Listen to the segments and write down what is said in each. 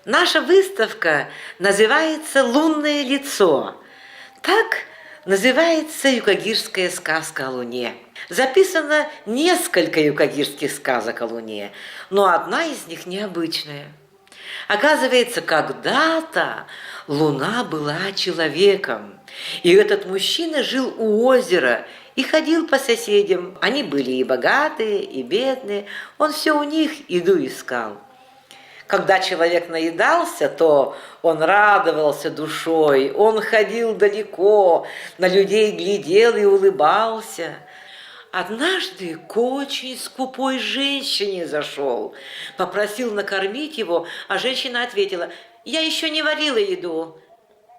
Наша выставка называется «Лунное лицо». Так называется юкагирская сказка о Луне. Записано несколько юкагирских сказок о Луне, но одна из них необычная. Оказывается, когда-то Луна была человеком, и этот мужчина жил у озера и ходил по соседям. Они были и богатые, и бедные, он все у них еду искал. Когда человек наедался, то он радовался душой, он ходил далеко, на людей глядел и улыбался. Однажды к очень скупой женщине зашел, попросил накормить его, а женщина ответила: «Я еще не варила еду».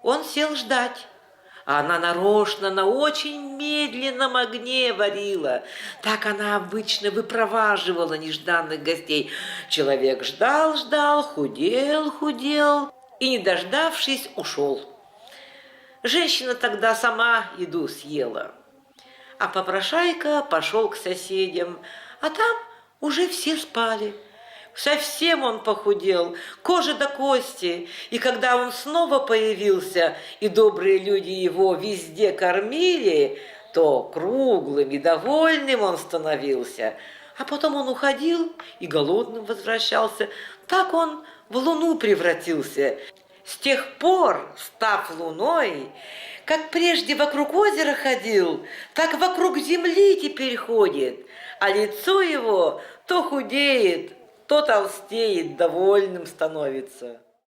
Он сел ждать. А она нарочно на очень медленном огне варила. Так она обычно выпроваживала нежданных гостей. Человек ждал, худел и, не дождавшись, ушел. Женщина тогда сама еду съела. А попрошайка пошел к соседям, а там уже все спали. Совсем он похудел, кожа до кости, и когда он снова появился, и добрые люди его везде кормили, то круглым и довольным он становился, а потом он уходил и голодным возвращался. Так он в луну превратился. С тех пор, став луной, как прежде вокруг озера ходил, так вокруг земли теперь ходит, а лицо его то худеет, то толстеет, довольным становится.